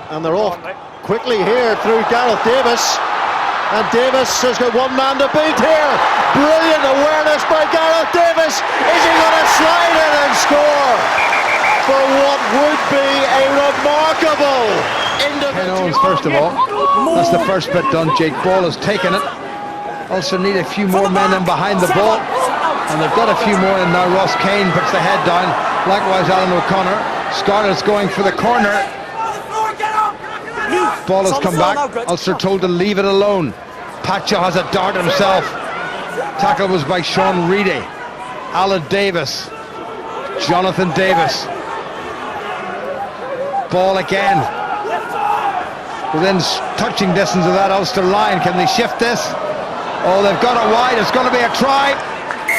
And they're off quickly here through Gareth Davis. And Davis has got one man to beat here. Brilliant awareness by Gareth Davis. Is he going to slide in and score for what would be a remarkable individual? First of all, that's the first bit done. Jake Ball has taken it. Also need a few more men in behind the ball. And they've got a few more in now. Ross Kane puts the head down. Likewise Alan O'Connor. Scarlets going for the corner. Ball has come back. Ulster told to leave it alone. Pacha has a dart himself. Tackle was by Sean Reedy. Alan Davis. Jonathan Davis. Ball again. Within touching distance of that Ulster line. Can they shift this? Oh, they've got it wide. It's going to be a try.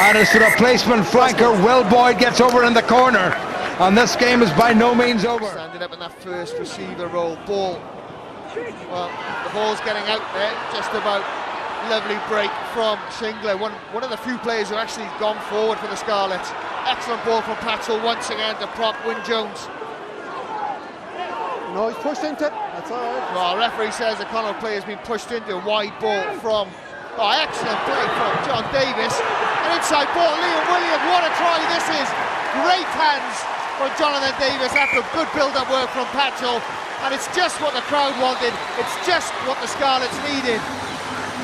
And it's the replacement flanker. Will Boyd gets over in the corner. And this game is by no means over. Standing up in that first receiver role. Ball. Well, the ball's getting out there. Just about. Lovely break from Shingler. One of the few players who actually gone forward for the Scarlets. Excellent ball from Patchell once again to prop Wyn Jones. No, he's pushed into it. That's all right. Well, referee says the Connacht play has been pushed into a wide ball from. Oh, excellent play from John Davis. An inside ball, Liam Williams. What a try this is. Great hands from Jonathan Davis after good build-up work from Patchell. And it's just what the crowd wanted. It's just what the Scarlets needed.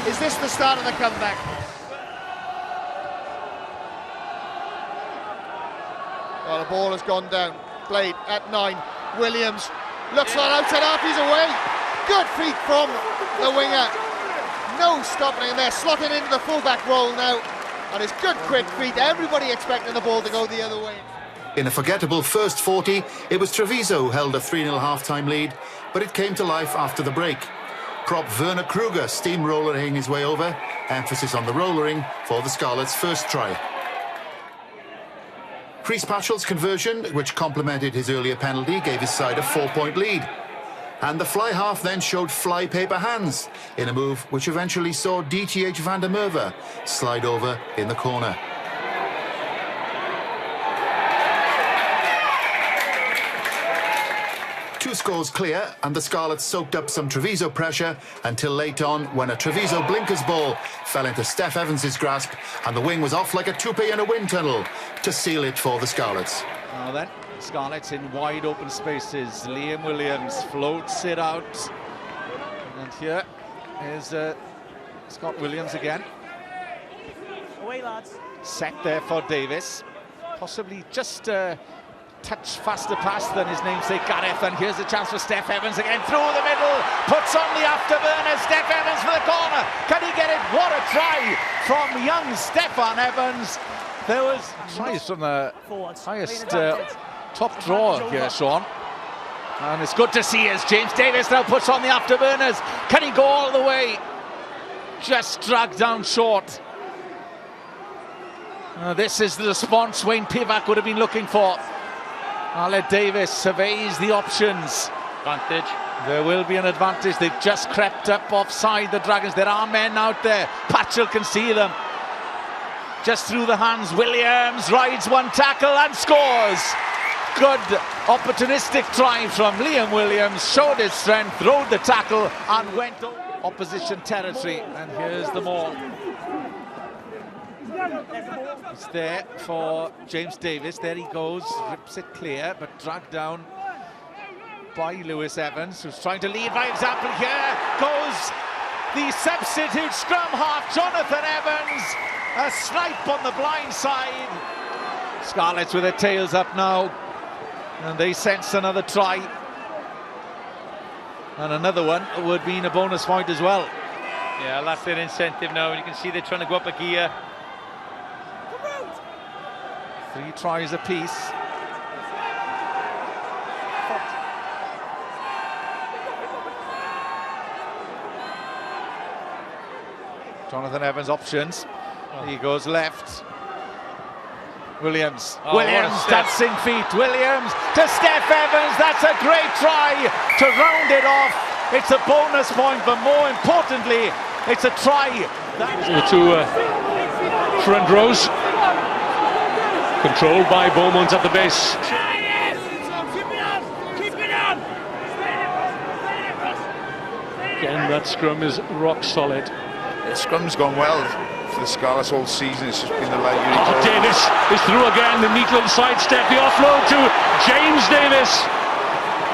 Is this the start of the comeback? Well, the ball has gone down. Played at 9. Williams looks like outside half, he's away. Good feet from the winger. No stopping in there, slotting into the fullback role now. And it's good quick feet. Everybody expecting the ball to go the other way. In a forgettable first 40, it was Treviso who held a 3-0 half-time lead, but it came to life after the break. Prop Werner Kruger steamrollering his way over, emphasis on the rollering for the Scarlets' first try. Chris Patchell's conversion, which complemented his earlier penalty, gave his side a 4-point lead. And the fly half then showed fly-paper hands in a move which eventually saw DTH van der Merwe slide over in the corner. Two scores clear, and the Scarlets soaked up some Treviso pressure until late on when a Treviso blinkers ball fell into Steph Evans' grasp and the wing was off like a toupee in a wind tunnel to seal it for the Scarlets. Now then, Scarlets in wide open spaces. Liam Williams floats it out. And here is Scott Williams again. Away, lads. Set there for Davis. Possibly just touch faster pass than his namesake Gareth, and here's a chance for Steph Evans again through the middle, puts on the afterburner. Steph Evans for the corner, can he get it? What a try from young Stefan Evans. There was tries from the highest top drawer here, Sean, and it's good to see as James Davis now puts on the afterburners. Can he go all the way? Just dragged down short. This is the response Wayne Pivac would have been looking for. Ale Davis surveys the options. Advantage. There will be an advantage. They've just crept up offside, the Dragons. There are men out there. Patchell can see them. Just through the hands. Williams rides one tackle and scores. Good opportunistic try from Liam Williams. Showed his strength, rode the tackle and went over opposition territory. And here's the maul. It's there for James Davis. There he goes, rips it clear, but dragged down by Lewis Evans, who's trying to lead by example. Here goes the substitute scrum half, Jonathan Evans. A snipe on the blind side. Scarlets with their tails up now, and they sense another try. And another one would mean a bonus point as well. Yeah, that's their incentive now, and you can see they're trying to go up a gear. 3 tries apiece. Jonathan Evans options. He goes left. Williams. Williams, dancing feet. Williams to Steph Evans. That's a great try to round it off. It's a bonus point, but more importantly, it's a try. The two front rows. Controlled by Beaumont at the base. Again, that scrum is rock solid. The scrum's gone well for the Scarlets all season. It's just been the light unit. Oh, Davis is through again. The neat little sidestep. The offload to James Davis.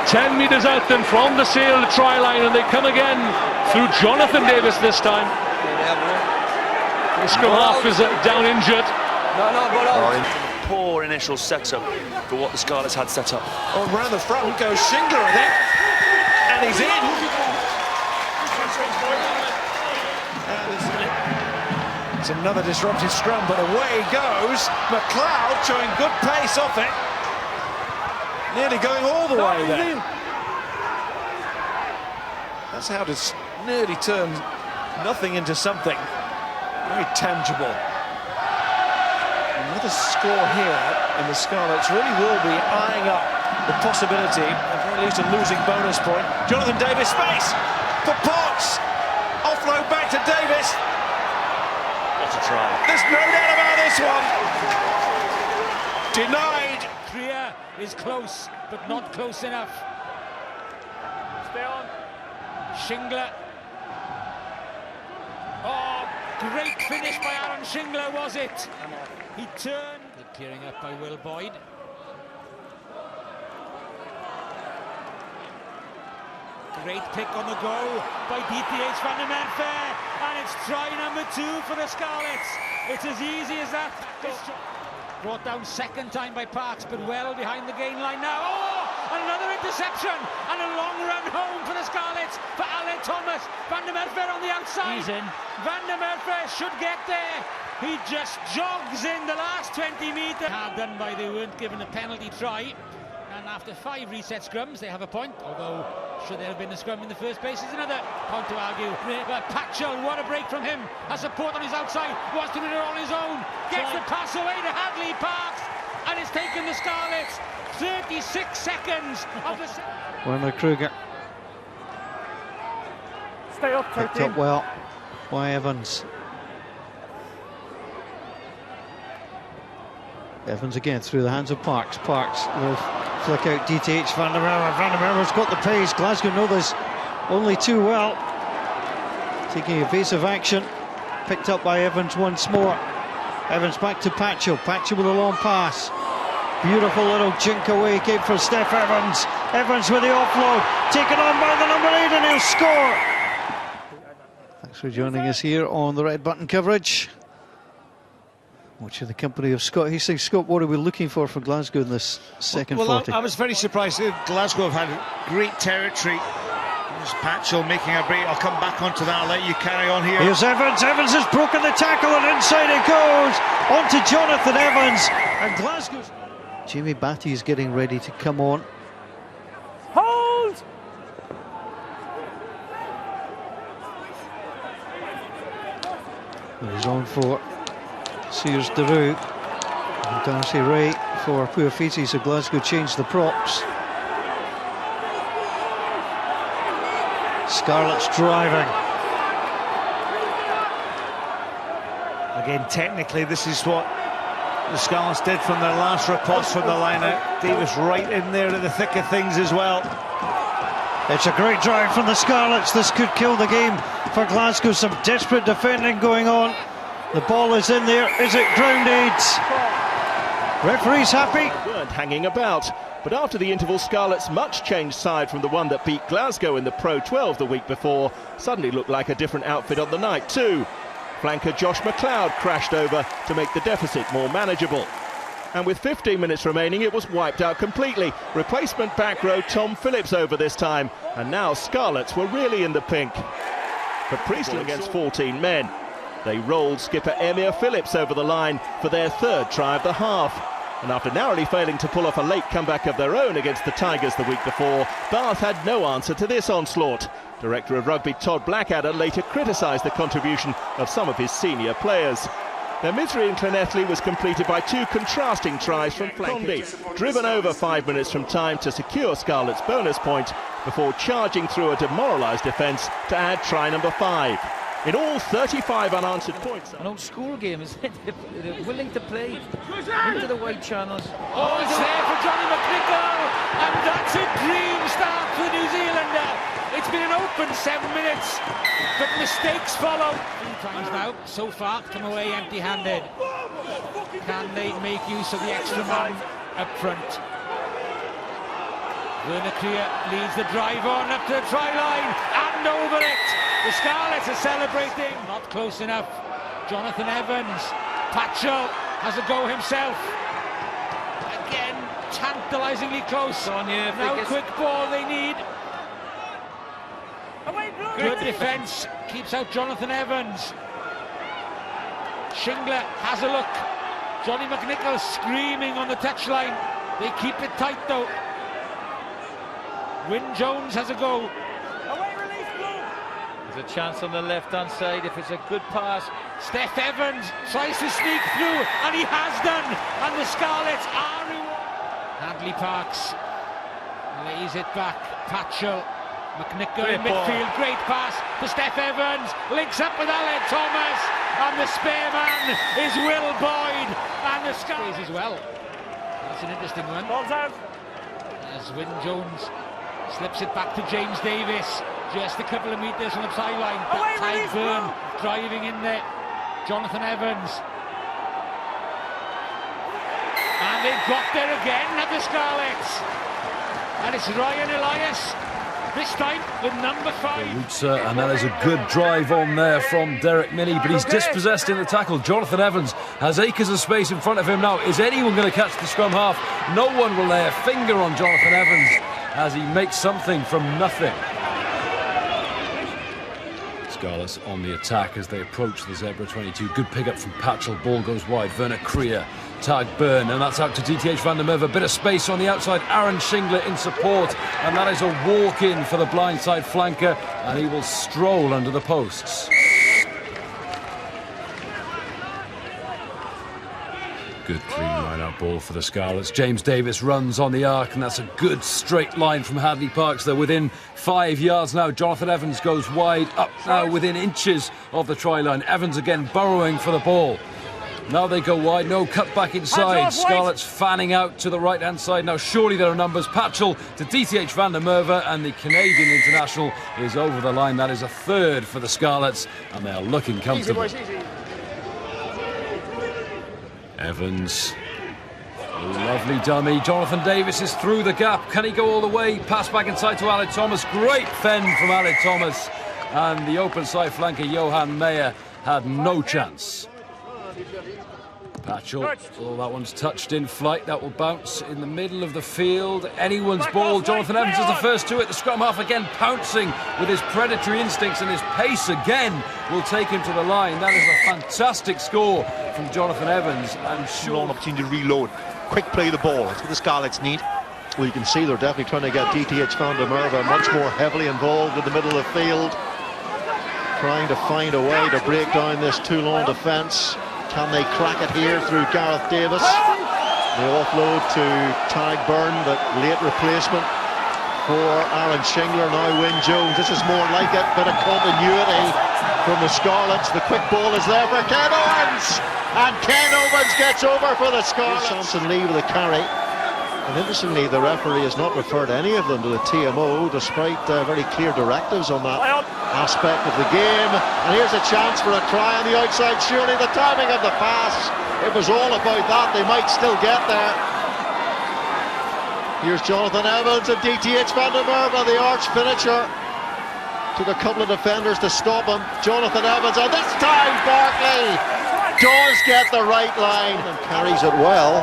10 metres out then from the Sale try line, and they come again through Jonathan Davis this time. The scrum half is down injured. Poor initial setup for what the Scarlets had set up. Oh, round the front goes Shingler, I think, and he's in. It's another disrupted scrum, but away goes McLeod, showing good pace off it. Nearly going all the way there. That's how to nearly turn nothing into something very tangible. Another score here, and the Scarlets really will be eyeing up the possibility of at least a losing bonus point. Jonathan Davis, space for Potts. Offload back to Davis. What a try. There's no doubt about this one. Denied. Trier is close, but not close enough. Stay on. Shingler. Oh, great finish by Aaron Shingler, was it? He turned. They're clearing up by Will Boyd. Great pick on the go by DTH Van der Merwe, and it's try number 2 for the Scarlets. It's as easy as that. Brought down second time by Parks, but well behind the gain line now. Oh, and another interception, and a long run home for the Scarlets for Alan Thomas. Van der Merwe on the outside. He's in. Van der Merwe should get there. He just jogs in the last 20 metres. Hard done by, they weren't given a penalty try. And after 5 reset scrums, they have a point. Although, should there have been a scrum in the first place, is another point to argue. But Patchell, what a break from him. Has support on his outside, wants to do it on his own. Gets the pass away to Hadley Parks. And it's taken the Scarlets 36 seconds of the... Werner Kruger. Stay up, picked up well by Evans. Evans again through the hands of Parks. Parks will flick out DTH Van der Merwe. Van der Merwe's got the pace. Glasgow know this only too well. Taking evasive action. Picked up by Evans once more. Evans back to Patchell. Patchell with a long pass. Beautiful little jink away game for Steph Evans. Evans with the offload. Taken on by the number 8, and he'll score. Thanks for joining us here on the Red Button coverage. Watching the company of Scott Hastings. Scott, what are we looking for Glasgow in this second 40? I was very surprised. Glasgow have had great territory. There's Patchell making a break. I'll come back onto that. I'll let you carry on here. Here's Evans. Evans has broken the tackle, and inside it goes. On to Jonathan Evans. And Glasgow's... Jamie Batty is getting ready to come on. Hold! He's on for Sears Daru and Darcy Ray for Puafiti, so Glasgow changed the props. Scarlets driving. Again, technically, this is what the Scarlets did from their last riposte from the line-out. Davis right in there in the thick of things as well. It's a great drive from the Scarlets. This could kill the game for Glasgow. Some desperate defending going on. The ball is in there. Is it grounded? Referee's happy. Weren't hanging about, but after the interval, Scarlets' much changed side from the one that beat Glasgow in the Pro 12 the week before suddenly looked like a different outfit on the night too. Flanker Josh McLeod crashed over to make the deficit more manageable. And with 15 minutes remaining, it was wiped out completely. Replacement back row Tom Phillips over this time, and now Scarlets were really in the pink. But Priestley against 14 men. They rolled skipper Emir Phillips over the line for their 3rd try of the half. And after narrowly failing to pull off a late comeback of their own against the Tigers the week before, Bath had no answer to this onslaught. Director of Rugby Todd Blackadder later criticised the contribution of some of his senior players. Their misery in Llanelli was completed by 2 contrasting tries from Flandy, driven over 5 minutes from time to secure Scarlet's bonus point before charging through a demoralised defence to add try number 5. In all, 35 unanswered points. An old school game, isn't it? They're willing to play into the wide channels. Oh, it's there for Johnny McNichol, and that's a dream start for the New Zealander. It's been an open 7 minutes, but mistakes follow. 3 times now, so far, come away empty-handed. Can they make use of the extra man up front? Werner Krier leads the drive on up to the try line and over it. The Scarlets are celebrating. Not close enough. Jonathan Evans. Patchell has a go himself. Again, tantalisingly close. Now quick ball they need. Good defence. Keeps out Jonathan Evans. Shingler has a look. Johnny McNicholl screaming on the touchline. They keep it tight though. Wyn Jones has a go. There's a chance on the left-hand side if it's a good pass. Steph Evans tries to sneak through, and he has done. And the Scarlets are rewarded. Hadley Parks lays it back. Patchell, McNicholl in midfield. Great pass to Steph Evans. Links up with Aled Thomas, and the spare man is Will Boyd. And the Scarlets as well. That's an interesting one. Ball's out. As Wyn Jones slips it back to James Davis, just a couple of metres from the sideline. Tadhg Beirne driving in there. Jonathan Evans. And they've got there again at the Scarlets. And it's Ryan Elias, this time with number 5. And that is a good drive on there from Derek Minnie, but he's dispossessed in the tackle. Jonathan Evans has acres of space in front of him now. Is anyone going to catch the scrum half? No one will lay a finger on Jonathan Evans as he makes something from nothing. Scarlets on the attack as they approach the Zebra 22. Good pick up from Patchell. Ball goes wide. Werner Krier, Tadhg Beirne, and that's out to DTH van der Merwe. Bit of space on the outside. Aaron Shingler in support, and that is a walk-in for the blindside flanker, and he will stroll under the posts. Good clean line-out ball for the Scarlets. James Davis runs on the arc, and that's a good straight line from Hadley Parks. They're within 5 yards now. Jonathan Evans goes wide, up now within inches of the try line. Evans again burrowing for the ball. Now they go wide, no cut back inside. Scarlets fanning out to the right-hand side. Now surely there are numbers. Patchell to DTH van der Merwe, and the Canadian international is over the line. That is a third for the Scarlets, and they are looking comfortable. Evans, lovely dummy. Jonathan Davis is through the gap. Can he go all the way? Pass back inside to Aled Thomas. Great fend from Aled Thomas. And the open side flanker, Johan Meyer, had no chance. Patchell, oh, that one's touched in flight. That will bounce in the middle of the field. Anyone's ball. Jonathan Evans is the first to it. The scrum half again pouncing with his predatory instincts, and his pace again will take him to the line. That is a fantastic score from Jonathan Evans. And sure, an opportunity to reload. Quick play of the ball. That's what the Scarlets need. Well, you can see they're definitely trying to get DTH van der Merwe much more heavily involved in the middle of the field, trying to find a way to break down this Toulon defence. Can they crack it here through Gareth Davis? They offload to Tadhg Beirne, the late replacement for Aaron Shingler. Now Wyn Jones. This is more like it. Bit of continuity from the Scarlets. The quick ball is there for Ken Owens, and Ken Owens gets over for the Scarlets. Johnson Lee with a carry. And interestingly, the referee has not referred any of them to the TMO, despite very clear directives on that aspect of the game. And here's a chance for a try on the outside. Surely the timing of the pass, it was all about that. They might still get there. Here's Jonathan Evans and DTH van der Merwe, the arch finisher. Took a couple of defenders to stop him. Jonathan Evans, and this time Barkley does get the right line and carries it well.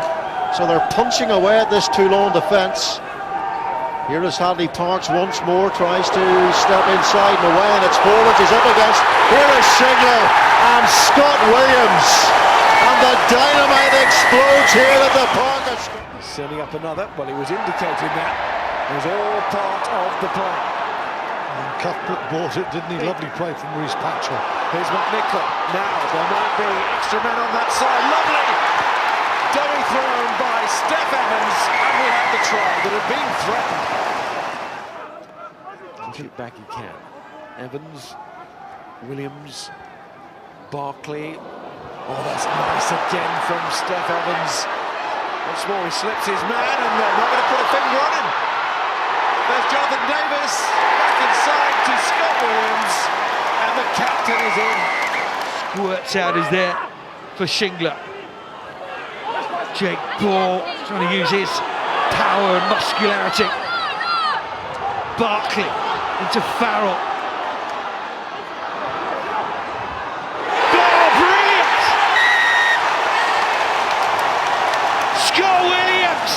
So they're punching away at this Toulon defence. Here is Hadley Parks once more, tries to step inside and away, and it's forwards he's up against. Here is Shingler and Scott Williams, and the dynamite explodes here at the park. He's setting up another. Well, he was indicating that. It was all part of the play. And Cuthbert bought it, didn't he? Lovely play from Rhys Patchell. Here's McNicholl. Now there might be extra men on that side. Lovely dummy thrown by Steph Evans, and we have the try that had been threatened. Push it back he can. Evans, Williams, Barkley. Oh, that's nice again from Steph Evans. Once more he slips his man, and they're not going to put a finger on him. There's Jonathan Davis back inside to Scott Williams, and the captain is in. Squirts out is there for Shingler. Jake Ball trying to use his power and muscularity. Barkley into Farrell. Oh, brilliant! Scott Williams!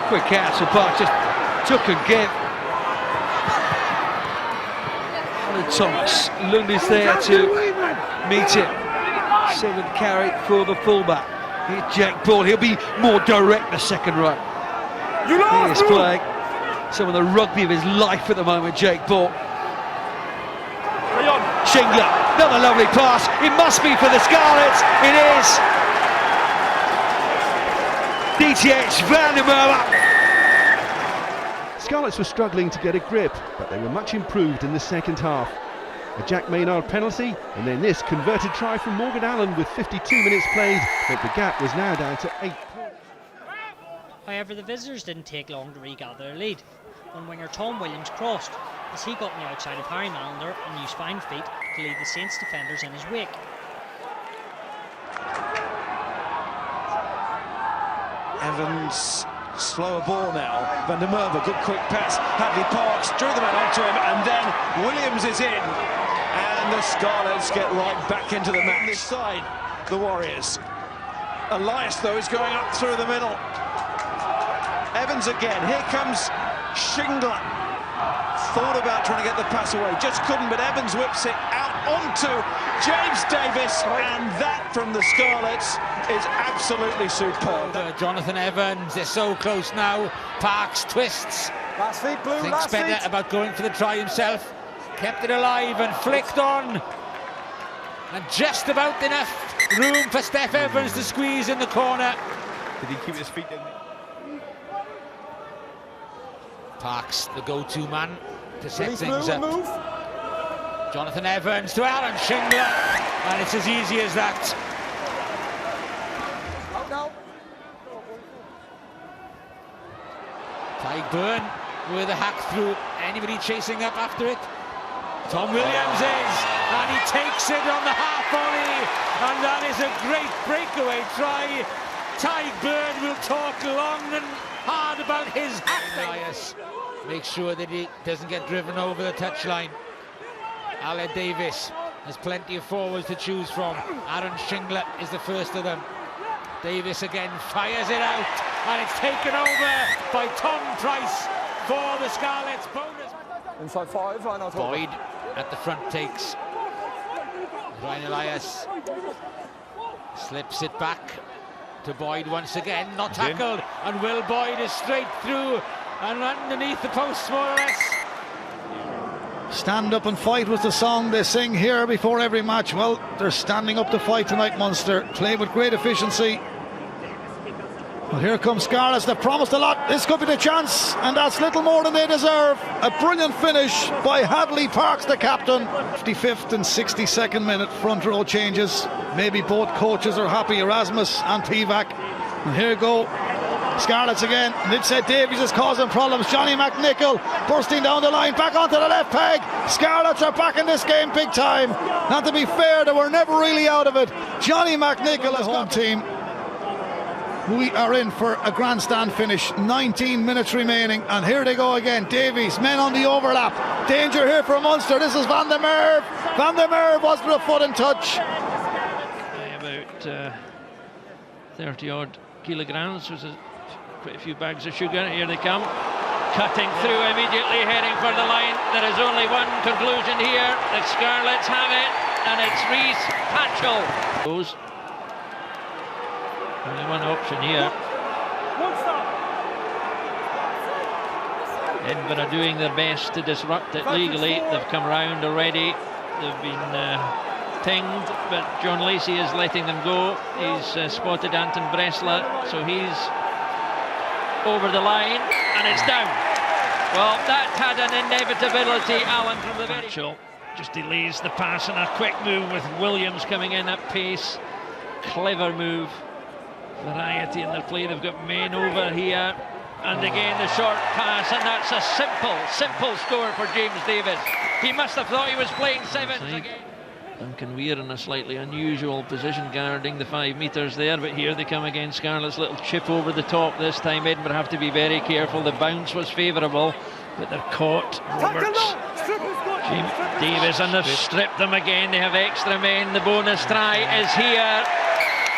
Quick out, so Bark just took and gave. And Thomas Lundy's there to meet him. 7th carry for the fullback. Here's Jake Ball. He'll be more direct the second run. He is playing some of the rugby of his life at the moment, Jake Ball. Shingler, another lovely pass. It must be for the Scarlets. It is. DTH Van der Merwe. Scarlets were struggling to get a grip, but they were much improved in the second half. A Jack Maynard penalty, and then this converted try from Morgan Allen with 52 minutes played, but the gap was now down to 8 points. However, the visitors didn't take long to regather their lead when winger Tom Williams crossed, as he got on the outside of Harry Mallender and used fine feet to lead the Saints defenders in his wake. Evans, slower ball now. Van der Merwe, good quick pass. Hadley Parks drew the man onto him, and then Williams is in. And the Scarlets get right back into the match. This side, the Warriors. Elias, though, is going up through the middle. Evans again. Here comes Shingler. Thought about trying to get the pass away, just couldn't, but Evans whips it out onto James Davis, and that from the Scarlets is absolutely superb. Jonathan Evans is so close now. Parks twists. Last feet, Blue, thinks last better feet. about going for the try himself. Kept it alive and flicked on. And just about enough room for Steph Evans to squeeze in the corner. Did he keep his feet in? Parks, the go-to man to set things up. Jonathan Evans to Aaron Shingler, and it's as easy as that. Tyke Byrne with a hack through. Anybody chasing up after it? Tom Williams is, and he takes it on the half volley, and that is a great breakaway try. Tyke Byrne will talk long and hard about his hack. Elias makes sure that he doesn't get driven over the touchline. Ale Davis has plenty of forwards to choose from. Aaron Shingler is the first of them. Davis again fires it out, and it's taken over by Tom Price for the Scarlets. Bonus. Inside 5, line out. Boyd at the front takes. Ryan Elias slips it back to Boyd once again, not tackled, and Will Boyd is straight through and underneath the post, more or less. Stand up and fight was the song they sing here before every match. Well, they're standing up to fight tonight, Munster. Play with great efficiency. Well, here comes Scarlets. They've promised a lot. This could be the chance, and that's little more than they deserve. A brilliant finish by Hadley Parks, the captain. 55th and 62nd minute, front row changes. Maybe both coaches are happy, Erasmus and Pivac. And here go Scarlets again. Midset Davies is causing problems. Johnny McNichol bursting down the line, back onto the left peg. Scarlets are back in this game big time. And to be fair, they were never really out of it. Johnny McNichol, the home team. We are in for a grandstand finish. 19 minutes remaining, and here they go again. Davies, men on the overlap. Danger here for Munster. This is Van der Merwe. Van der Merwe was with a foot in touch. About 30 odd kilograms, was quite a few bags of sugar. Here they come, cutting through immediately, heading for the line. There is only one conclusion here: the Scarlets have it, and it's Reece Patchell. Only one option here. Edinburgh are doing their best to disrupt it legally. They've come round already. They've been tinged, but John Lacey is letting them go. He's spotted Anton Bresla, so he's over the line, and it's down. Well, that had an inevitability, Alan, from the very... Patchell just delays the pass, and a quick move with Williams coming in at pace. Clever move. Variety in their play. They've got men over here. And again the short pass, and that's a simple score for James Davis. He must have thought he was playing sevens again. Duncan Weir in a slightly unusual position guarding the 5 metres there, but here they come again. Scarlets, little chip over the top this time. Edinburgh have to be very careful. The bounce was favourable, but they're caught. Roberts, James Davis, and they've stripped them again. They have extra men. The bonus try is here,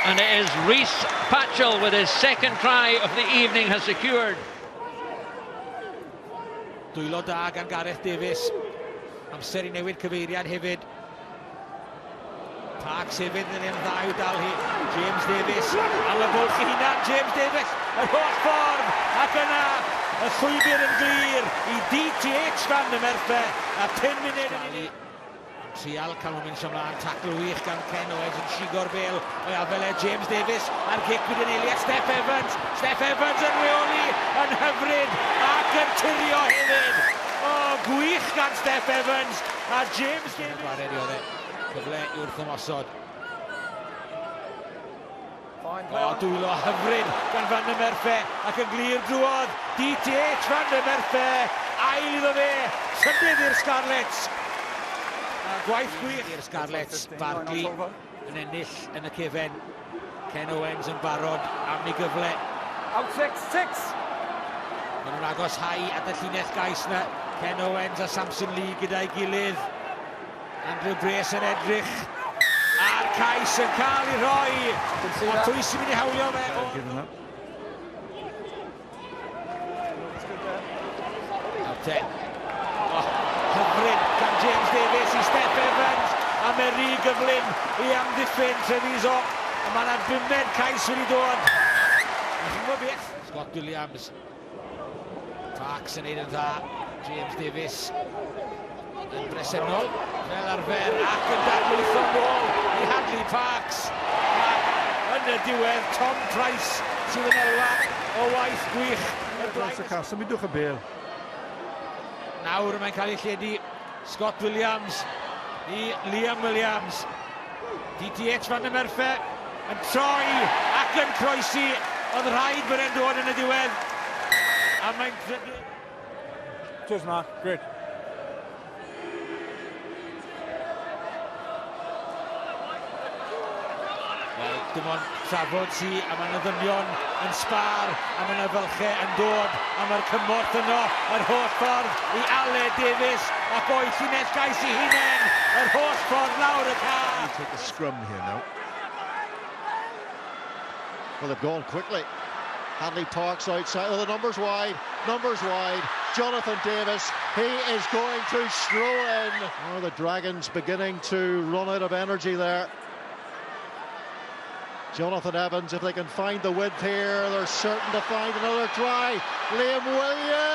and it is Rhys Patchell with his second try of the evening has secured. Dwylo da gan Gareth Davis. Amser I newid cyfeiriad hefyd. Parks hefyd yn un dda i'w dal hi. James Davis, am y bwlch I hunan, James Davis, yr holl ffordd, ac yna, y llwybr yn glir I DTH fan y Merthe, a 10 munud yn unig. Trial cael nhw'n mynd ymlaen, tacl wych gan Ken Owens yn sigo'r bel o'i afele James Davis a'r gic wedi'n eiliad Steph Evans yn reoli yn hyfryd ac yn tirio hefyd. O, gwych gan Steph Evans a James Davis. Gwared I oedd e, cyfle I wrth ymosod. O, dwylo hyfryd gan Van y Merthe ac yn glir drwodd DTH Van y Merthe, ail iddo fe, sydydd i'r Scarlets. Gwaith gwych i'r Scarlets, Barkley yn ennill yn y cefen. Ken Owens yn barod am ei gyfle. Out 6. Maen nhw'n agos hai at y llinell gais yna. Ken Owens a Samson Lee gyda'i gilydd. Andrew Brace yn edrych. A'r cais yn cael ei roi. Ond pwy sy'n mynd I hawlio fe? Out 10. Hyfryd gan James Davis I Steph Evans a mae rhy gyflym I amddiffyn Treviso a mae yna 5 cais wedi dod. Scott Williams, Parks yn neud yn dda, James Davis yn bresennol fel arfer ac yn dadlwytho nôl I Hadley Parks. Yn y diwedd Tom Price sydd yn elwa o waith gwych. Symudwch y bel. Nawr mae'n cael ei lledu Scott Williams I Liam Williams. DTH Van y Merthe yn troi ac yn croesi. Oedd rhaid bod e'n dod yn y diwedd. A mae'n... Cheers, man. Great. Wel, dim ond trafod si a mae'n ddynion yn sbar a mae'n fylchau yn dod a mae'r cymorth yno yr holl ffordd I Ale Davis ac o'i llinell gais I hunain yr holl ffordd lawr y car. Take a scrum here now. Well, they've gone quickly. Hadley Parks outside. Oh, the numbers wide. Jonathan Davis, he is going to stroll in. Oh, the Dragons beginning to run out of energy there. Jonathan Evans, if they can find the width here, they're certain to find another try. Liam Williams!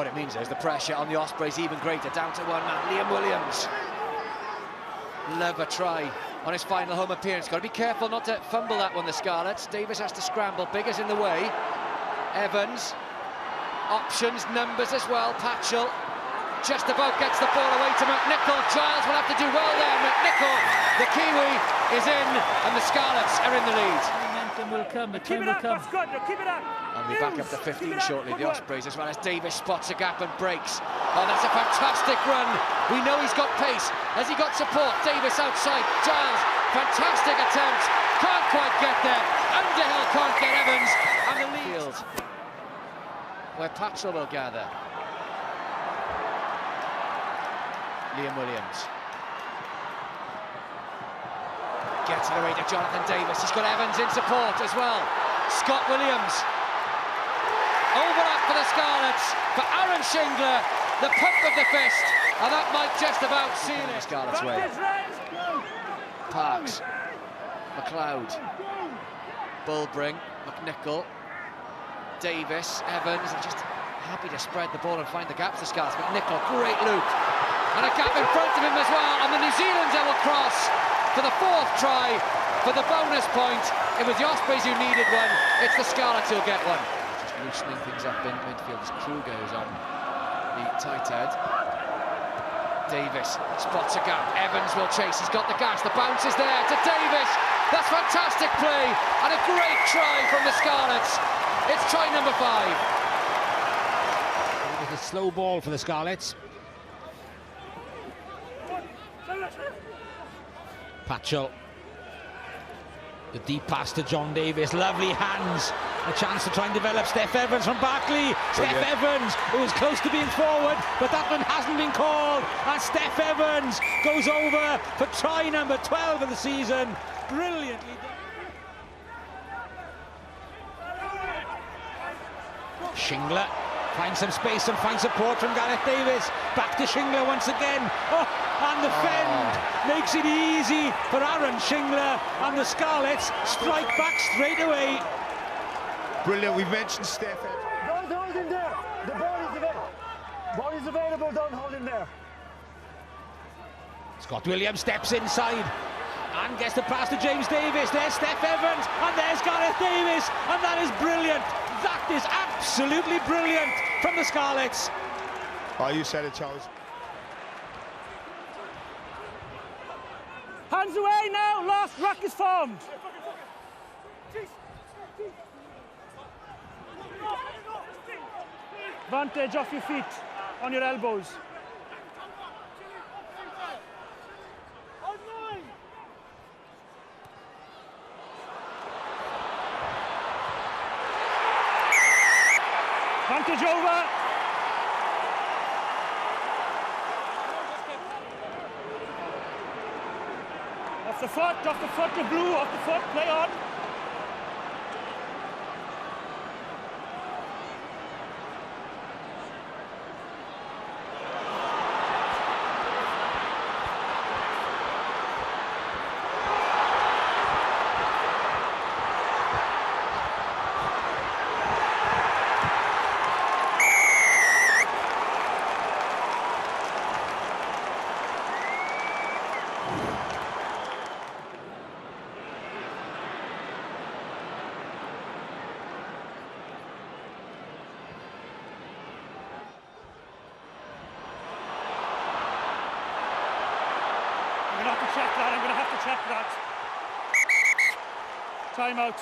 what it means is the pressure on the Ospreys even greater. Down to one man, Liam Williams. Love a try on his final home appearance. Got to be careful not to fumble that one, the Scarlets. Davis has to scramble. Bigger's in the way. Evans. Options, numbers as well. Patchell just about gets the ball away to McNichol. Giles will have to do well there. McNichol, the Kiwi, is in, and the Scarlets are in the lead. Momentum will come, the time will come. That's good, keep it up. And we back up to 15 shortly, the Ospreys, as well as Davis spots a gap and breaks. Oh, that's a fantastic run. We know he's got pace. Has he got support? Davis outside. Giles, fantastic attempt. Can't quite get there. Underhill can't get Evans. And the lead, where Patchell will gather. Liam Williams. Gets it away to Jonathan Davis. He's got Evans in support as well. Scott Williams. Overlap for the Scarlets, for Aaron Shingler, the pump of the fist, and that might just about seal it. Scarlets way. Parks, McLeod, Bulbring, McNichol, Davis, Evans, and just happy to spread the ball and find the gaps. The Scarlets. McNichol, great loop, and a gap in front of him as well. And the New Zealander will cross for the fourth try for the bonus point. It was the Ospreys who needed one. It's the Scarlets who'll get one. Loosening things up in midfield as Kruger goes on the tight head. Davis spots a gap. Evans will chase. He's got the gas. The bounce is there to Davis. That's fantastic play and a great try from the Scarlets. It's try number 5. It's a slow ball for the Scarlets. Patchell. The deep pass to John Davis, lovely hands. A chance to try and develop Steph Evans from Barkley. Steph Evans, who was close to being forward, but that one hasn't been called. And Steph Evans goes over for try number 12 of the season. Brilliantly done. Shingler finds some space and finds support from Gareth Davis. Back to Shingler once again. Oh, and the fend makes it easy for Aaron Shingler, and the Scarlets strike back straight away. Brilliant. We've mentioned Steph. Don't hold him there. The ball is available. Ball is available. Don't hold him there. Scott Williams steps inside and gets the pass to James Davis. There's Steph Evans and there's Gareth Davis, and that is brilliant. That is absolutely brilliant from the Scarlets. Oh, you said it, Charles. Hands away now. Last ruck is formed. Advantage off your feet, on your elbows. Advantage over. Off the foot, the blue, off the foot, play on. I'm going to have to check that. Time out.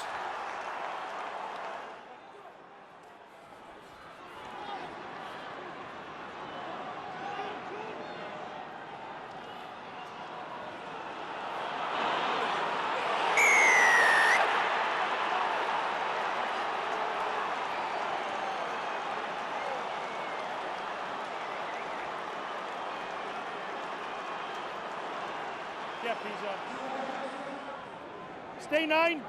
Yeah, please. Stay 9.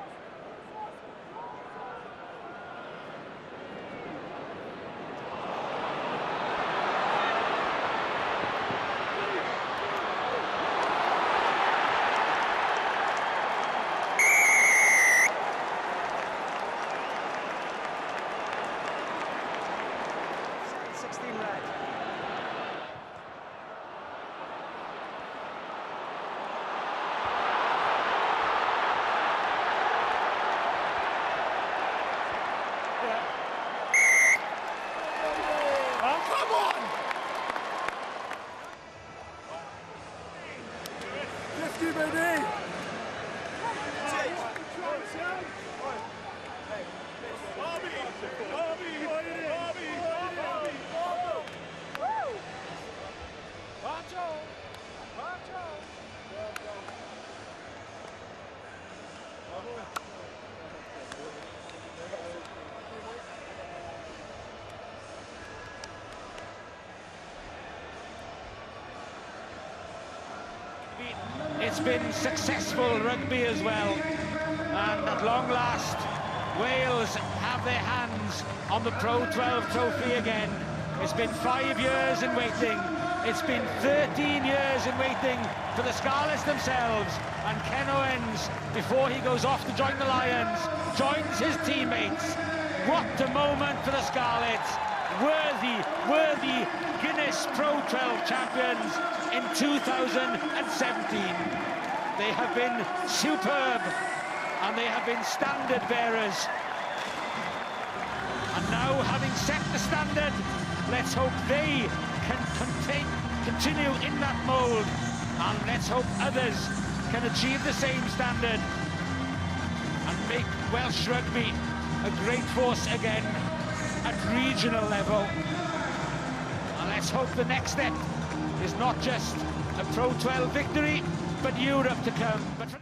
16 red. Come on! 50, baby! It's been successful rugby as well, and at long last Wales have their hands on the Pro 12 trophy again. It's been 5 years in waiting, it's been 13 years in waiting for the Scarlets themselves, and Ken Owens, before he goes off to join the Lions, joins his teammates. What a moment for the Scarlets! Worthy Guinness Pro 12 champions in 2017. They have been superb, and they have been standard bearers. And now, having set the standard, let's hope they can continue in that mould, and let's hope others can achieve the same standard and make Welsh rugby a great force again at regional level. And let's hope the next step is not just a Pro 12 victory, but Europe to come.